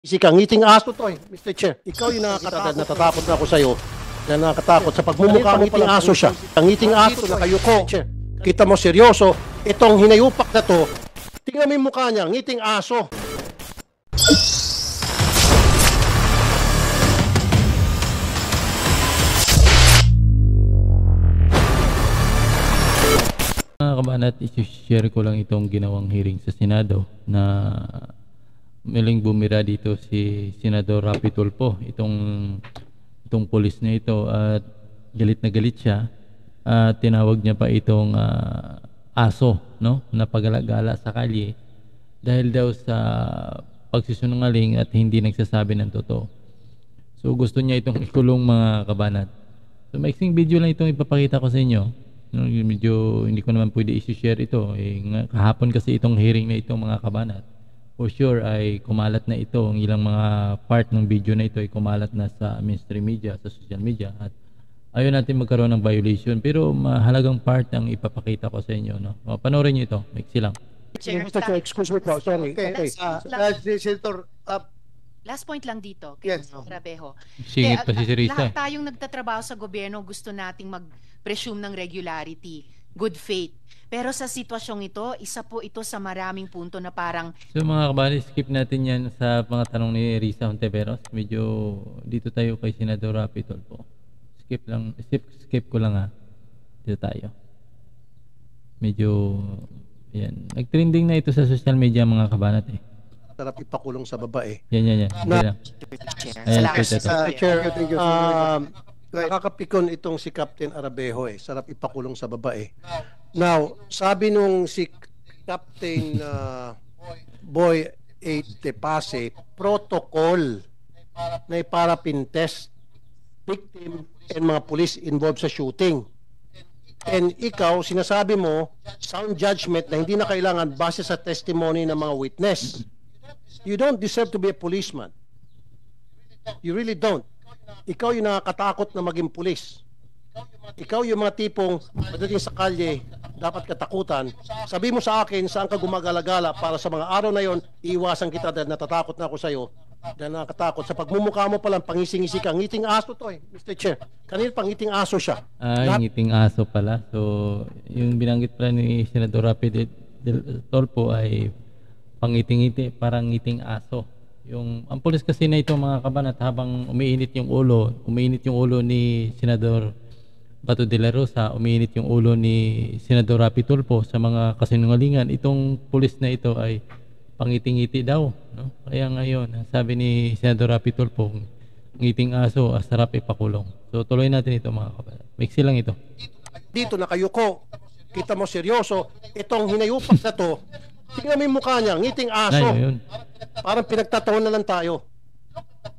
Si kangiting aso to Mr. Chair. Ikaw yung natatakot na ako sa'yo. Na nakatakot sa pagmumukha ngiting aso siya. Kangiting aso na kayo ko. Kita mo seryoso, itong hinayupak na to, tingnan mo yung mukha niya, ngiting aso. Mga kabanat, i-share ko lang itong ginawang hearing sa Senado na muling bumira dito si Senador Rapi Tulfo, itong pulis na ito, at galit na galit siya at tinawag niya pa itong aso, no, na pagalagala sa kalye dahil daw sa pagsisinungaling at hindi nagsasabi ng totoo. So gusto niya itong ikulong, mga kabanat. So maiksing video lang itong ipapakita ko sa inyo. No, medyo hindi ko naman pwede i-share ito. Kahapon kasi itong hearing na ito, mga kabanat. For sure ay kumalat na ito. Ang ilang mga part ng video na ito ay kumalat na sa mainstream media, sa social media. At ayaw natin magkaroon ng violation. Pero mahalagang part ang ipapakita ko sa inyo. No? Panoorin nyo ito. Maiksi lang. Mr. Chair, excuse me po. Sorry. Senator, last point lang dito, Yes. Rabejo. Singit pa si Risa. Lahat tayong nagtatrabaho sa gobyerno, gusto nating mag-presume ng regularity, good faith. Pero sa sitwasyong ito, isa po ito sa maraming punto na parang... So mga kabali, skip natin yan sa mga tanong ni Risa Hontiveros. Medyo dito tayo kay Senador Rapi Tulfo. Skip ko lang ha. Dito tayo. Medyo, yan. Nag-trending na ito sa social media, mga kabanat eh. Sarap ipakulong sa babae. Yan. Na, Ayan, Chair, nakakapikon itong si Captain Arabejo eh. Sarap ipakulong sa babae. Now, sabi nung si Captain Boy Tepase, protocol na iparapin test victim and mga police involved sa shooting. And ikaw, sinasabi mo, sound judgment na hindi na kailangan base sa testimony ng mga witness. You don't deserve to be a policeman. You really don't. Ikaw yung nakakatakot na maging pulis. Ikaw yung mga tipong pagdating sa kalye, dapat katakutan. Sabi mo sa akin, saan ka gumagala-gala para sa mga araw na yon, iiwasan kita dahil natatakot na ako sa'yo. Dahil nakakatakot. Sa pagmumukha mo palang pangising-isi ka. Ngiting aso to Mr. Chair. Kanina pangiting aso siya. Ngiting aso pala. So, yung binanggit pala ni Senador Rapi Tulfo ay pangiting-ngiti, parang ngiting aso. Ang pulis kasi na ito, mga kabanat, habang umiinit yung ulo ni Senador Bato de la Rosa, umiinit yung ulo ni Senador Rapi Tulfo sa mga kasinungalingan, itong pulis na ito ay pangiting-ngiti daw, no? Kaya ngayon, sabi ni Senador Rapi Tulfo, ngiting aso, sarap ipakulong. So tuloy natin ito, mga kabanat. Mixi lang ito. Dito nakayuko, kita mo seryoso, itong hinayupak na to, tingnan mo yung mukha niya, ngiting aso. Ayun. Parang pinagtatawan na lang tayo.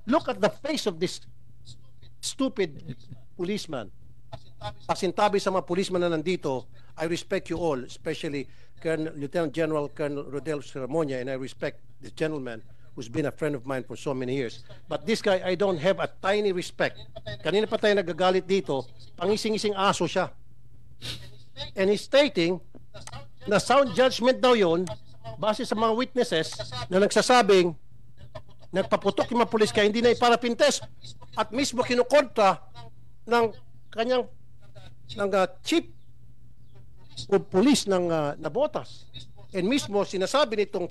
Look at the face of this stupid policeman. Pasintabi sa mga policeman na nandito, I respect you all, especially Lieutenant General Colonel Rodel Seramonia, and I respect this gentleman who's been a friend of mine for so many years. But this guy, I don't have a tiny respect. Kanina pa tayo nagagalit dito, pangising-ising aso siya. And he's stating na sound judgment daw yun, base sa mga witnesses na nagsasabing nagpaputok yung mga pulis kaya hindi na iparapintes at mismo kinukontra ng kanyang chief of police ng Nabotas, and mismo sinasabi nitong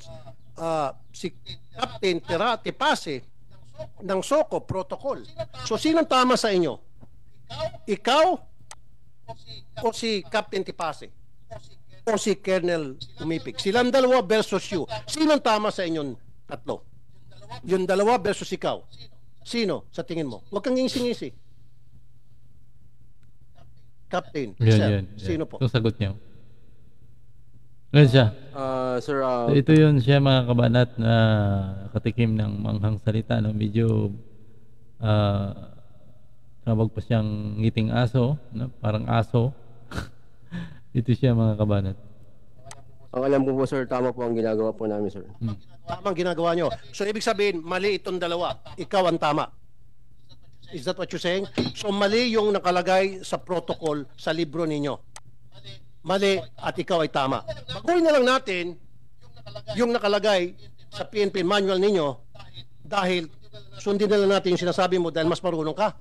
si Captain Tepase ng SOCO protocol. So sinong tama sa inyo? Ikaw o si Captain Tepase? O si Colonel Umipig? Silang dalawa versus you. Sinong tama sa inyong tatlo? Yung dalawa versus ikaw. Sino sa tingin mo? Huwag kang ngisi-ngisi. Captain, Yan. sino po? Itong sagot niya. Ano siya? Sir, So, ito yun siya, mga kabanat, na katikim ng manghang salita. No? Medyo tawag pa siyang ngiting aso, no? Parang aso. Ito siya, mga kabanat. ang alam ko po, sir, tama po ang ginagawa po namin, sir. Tama ang ginagawa nyo. So ibig sabihin, mali itong dalawa. Ikaw ang tama. Is that what you're saying? So mali yung nakalagay sa protocol sa libro ninyo. Mali at ikaw ay tama. Baguhin na lang natin yung nakalagay sa PNP manual ninyo dahil sundin na lang natin yung sinasabi mo dahil mas marunong ka.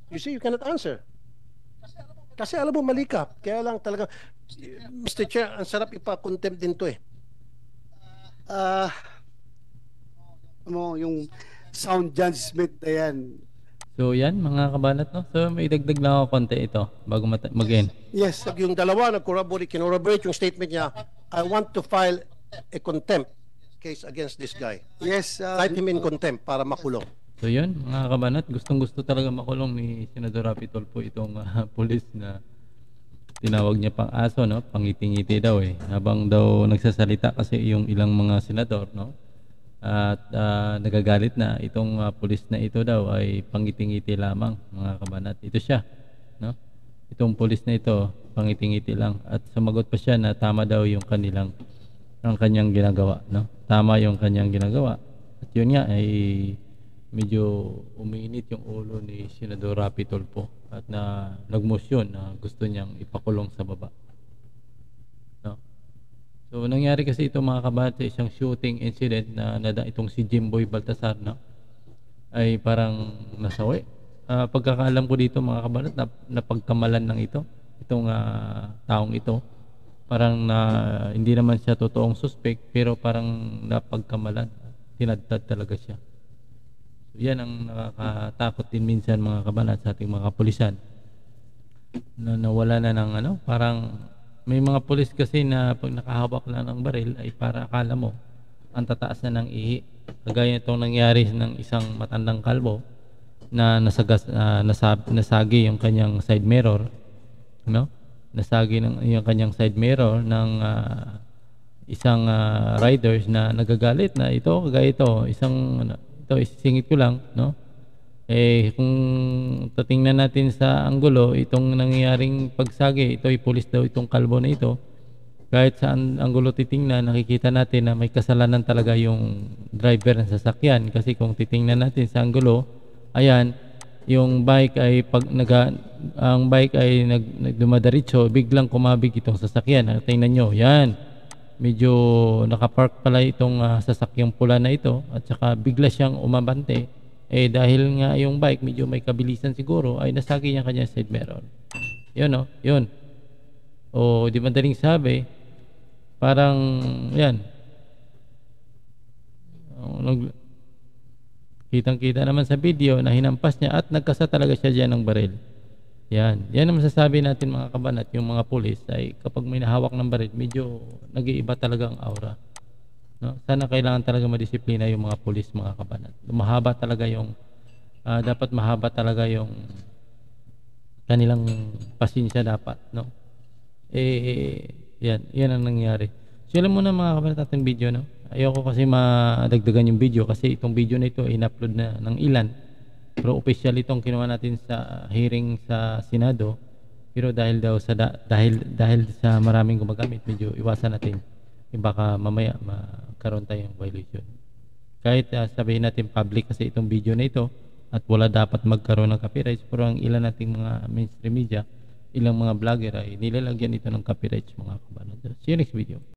You see, you cannot answer. Kasi alam mo, mali ka. Kaya lang talaga, Mr. Chair, ang sarap ipa-contempt din to eh. Yung sound judgment na yan. So yan mga kabanat, no? So may dagdag lang ako konti ito bago mag-end. Yes. Pag yung dalawa kinorroborate yung statement niya, I want to file a contempt case against this guy. Yes. Type him in contempt para makulong. So yun mga kabanat, gustong-gusto talaga makulong ni Senador Rapi Tulfo itong pulis na tinawag niya pang aso, no? Pangiti-ngiti daw eh. Habang daw nagsasalita kasi yung ilang mga senador, no? At nagagalit na itong pulis na ito daw ay pangiti-ngiti lamang mga kabanat. Ito siya, no? Itong pulis na ito pangiti-ngiti lang at sumagot pa siya na tama daw yung kanyang ginagawa, no? Tama yung kanyang ginagawa. At yun nga ay medyo umiinit yung ulo ni Senador Rapi Tulfo at na nagmosyon na gusto niyang ipakulong sa baba. No? So nangyari kasi ito mga kabahat sa isang shooting incident na itong si Jimboy Baltasar, no? Ay parang nasawi. Pagkakaalam ko dito mga kabahat na pagkamalan ng itong taong ito. Parang hindi naman siya totoong suspect pero parang napagkamalan. Tinadtad talaga siya. Yan ang nakakatakot din minsan mga kabanat sa ating mga kapulisan na nawala na ng parang may mga pulis kasi na pag nakahawak na ng baril ay para akala mo ang tataas na ng ihi, kagaya itong nangyari ng isang matandang kalbo na nasagi yung kanyang side mirror, no? Nasagi yung kanyang side mirror ng isang riders na nagagalit na ito kagaya ito ito isisingit ko lang, no? Kung tatingnan natin sa anggulo, itong nangyaring pagsagi, ito ay pulis daw itong kalbo na ito. Kahit sa anggulo titingnan, nakikita natin na may kasalanan talaga yung driver ng sasakyan. Kasi kung titingnan natin sa anggulo, ayan, yung bike ay ang bike ay nagdumadiretso, biglang kumabig itong sasakyan. Tingnan nyo, yan. Medyo nakapark pala itong sasakyang pula na ito at saka bigla siyang umabante dahil nga yung bike medyo may kabilisan siguro ay nasagi niya kanya side mirror. Yun, no? Yun. O di madaling sabi, parang yan, kitang-kita naman sa video na hinampas niya at nagkasa talaga siya dyan ng baril. Yan ang masasabi natin mga kabanat, yung mga pulis ay kapag may nahawak ng baril, medyo nag-iiba talaga ang aura, no? Sana kailangan talaga madisiplina yung mga pulis mga kabanat. Mahaba talaga yung dapat mahaba talaga yung kanilang pasensya dapat, no? Yan ang nangyari. So alam mo na mga kabanat ating video, no? Ayoko kasi madagdagan yung video kasi itong video na ito ay in-upload na ng ilan. Pero official itong kinuha natin sa hearing sa Senado. Pero dahil sa maraming gumagamit, medyo iwasan natin. Baka mamaya magkaroon tayong violation. Kahit sabihin natin public kasi itong video na ito at wala dapat magkaroon ng copyright, pero ang ilan nating mga mainstream media, ilang mga vlogger ay nilalagyan ito ng copyright mga kabanan. See you next video.